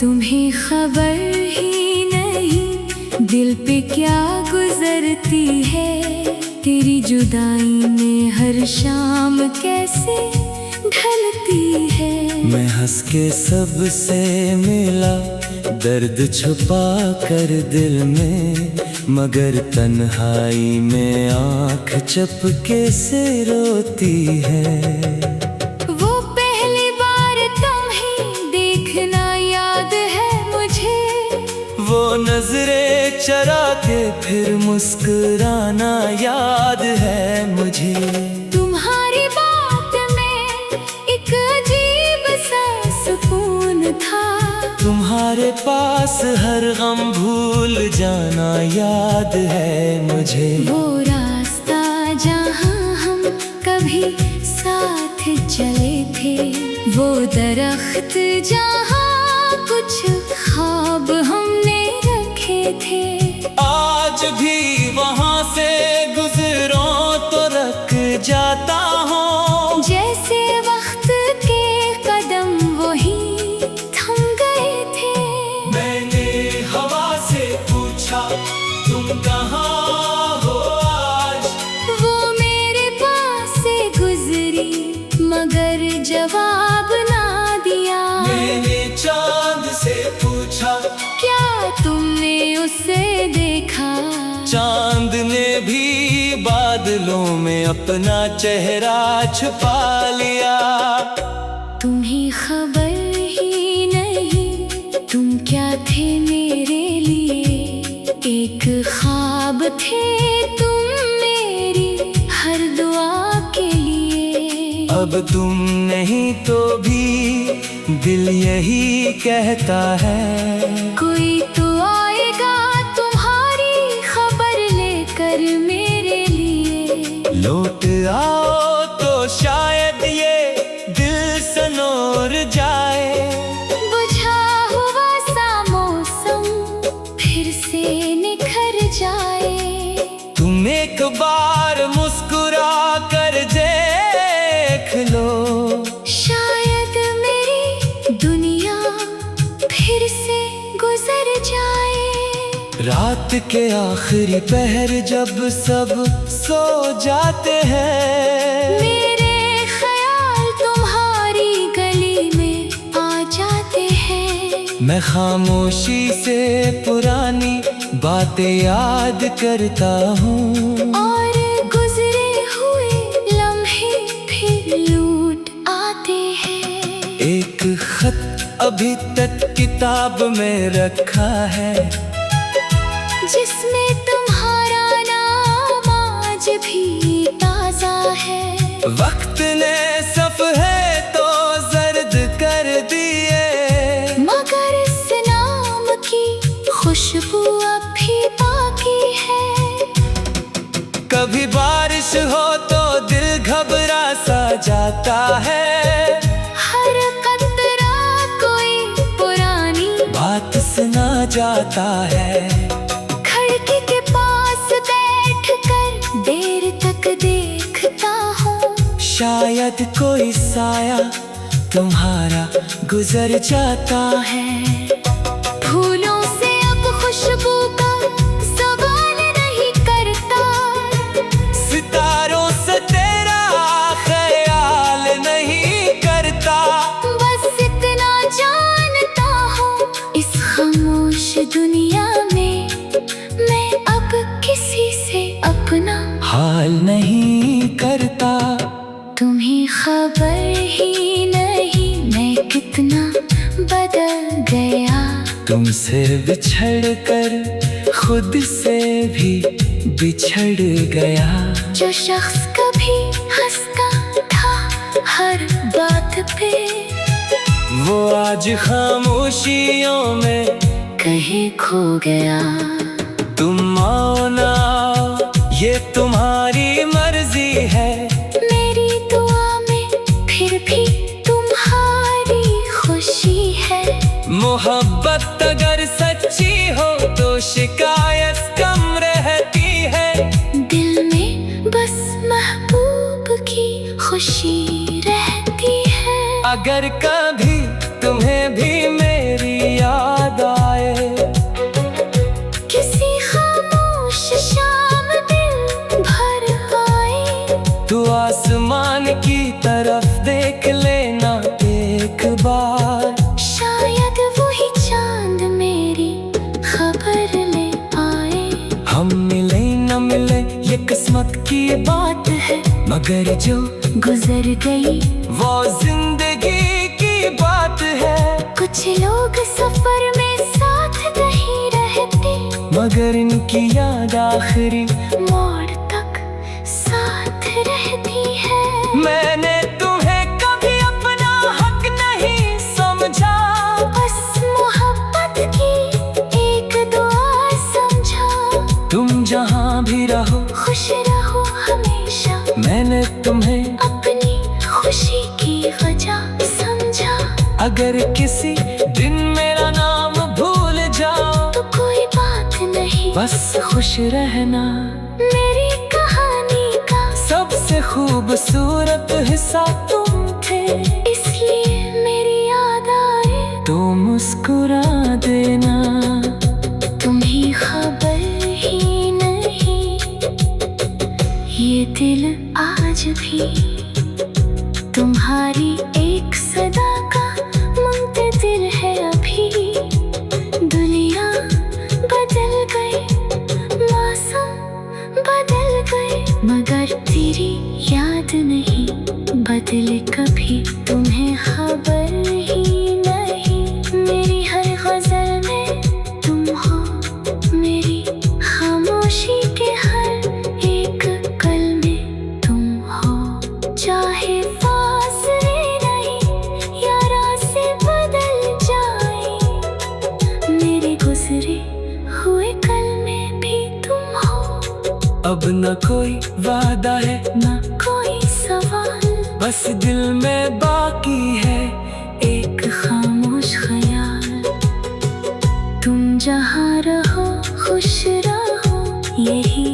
तुम्हें खबर ही नहीं दिल पे क्या गुजरती है। तेरी जुदाई में हर शाम कैसे ढलती है। मैं हंस के सबसे मिला, दर्द छुपा कर दिल में, मगर तन्हाई में आँख चपके से रोती है। वो पहली बार तुम्हें देखना याद है मुझे। वो नजरें चरा के फिर मुस्कुराना याद है मुझे। तुम्हारी बात में एक अजीब सा सुकून था। तुम्हारे पास हर गम भूल जाना याद है मुझे। वो रास्ता जहाँ हम कभी साथ चले थे, वो दरख्त जहाँ कुछ ख्वाब हमने रखे थे। आज भी वहाँ से गुजरो तो रख जाता हूँ। जैसे वक्त के कदम वही थम गए थे। मैंने हवा से पूछा तुम कहाँ हो आज। वो मेरे पास से गुजरी मगर जवाब ना दिया। मैंने चांद से पूछा क्या तुमने उसे देखा। चांद ने भी बादलों में अपना चेहरा छुपा लिया। तुम्हें खबर ही नहीं तुम क्या थे मेरे लिए। एक ख्वाब थे तुम मेरी हर दुआ के लिए। अब तुम नहीं तो भी दिल यही कहता है। कोई तो आएगा तुम्हारी खबर लेकर मेरे लिए। लौट आओ तो शायद ये दिल सनोर जाए। बुझा हुआ सा मौसम फिर से निखर जाए। तुम एक बार मुस्कुरा कर देख लो। शायद मेरी दुनिया फिर से गुजर जाए। रात के आखिरी पहर जब सब सो जाते हैं, मेरे ख्याल तुम्हारी गली में आ जाते हैं। मैं खामोशी से पुरानी बातें याद करता हूँ। और गुजरे हुए लम्हे फिर लूट आते हैं। एक खत अभी तक किताब में रखा है, जिसमें तुम्हारा नाम आज भी ताजा है। वक्त ने सफ़े तो जर्द कर दिए, मगर इस नाम की खुशबू अब भी बाकी है। कभी बारिश हो तो दिल घबरा सा जाता है। हर कतरा कोई पुरानी बात सुना जाता है। खिड़की के पास बैठकर देर तक देखता हूँ। शायद कोई साया तुम्हारा गुजर जाता है। फूलों से अब खुशबू का सवाल नहीं करता। सितारों से तेरा ख्याल नहीं करता। बस इतना जानता हूँ इस खामोश दुनिया में मैं अब किसी से अपना हाल नहीं करता। तुम्हें खबर ही नहीं मैं कितना बदल गया। तुमसे बिछड़ कर खुद से भी बिछड़ गया। जो शख्स कभी हंसता था हर बात पे, वो आज खामोशियों में कहीं खो गया। तुम आओ ना आओ, ये तुम्हारी मर्जी है। मेरी दुआ में फिर भी तुम्हारी खुशी है। मोहब्बत अगर सच्ची हो तो शिकायत कम रहती है। दिल में बस महबूब की खुशी रहती है। अगर कभी तुम्हें भी मेरी याद आए, किसी खामोश शाम दिल भर आए, तो आसमान की तरफ देख लेना एक बार। शायद वही चांद मेरी खबर ले आए। हम मिले न मिले ये किस्मत की बात है, मगर जो गुजर गई वो जिंदगी की बात है। कुछ लोग सफर में साथ नहीं रहते, मगर इनकी याद आखिरी मोड़ तक साथ रहती है। मैंने तुम्हें कभी अपना हक नहीं समझा, बस मोहब्बत की एक दुआ समझा। तुम जहाँ भी रहो खुश रहो हमेशा, मैंने तुम्हें अपनी खुशी की वजह समझा। अगर किसी दिन मेरा नाम भूल जाओ तो कोई बात नहीं, बस खुश रहना। मेरी कहानी का सबसे खूबसूरत हिस्सा तुम थे, इसलिए मेरी याद आए तो मुस्कुरा देना। तुम्हें खबर ही नहीं, ये दिल आज भी तुम्हारी एक सदा का मुंतज़िर है। अभी दुनिया बदल गई, मौसम बदल गए, मगर तेरी याद नहीं बदले कभी। तुम्हें खबर ही नहीं, मेरी हर गजल में तुम हो, मेरी खामोशी के हर एक कल में तुम हो। चाहे फासले नहीं या रास्ते बदल जाए, मेरे गुजरे हुए कल में भी तुम हो। अब न कोई वादा है न कोई सवाल, बस दिल में बाकी है एक खामोश ख्याल। तुम जहाँ रहो खुश रहो, यही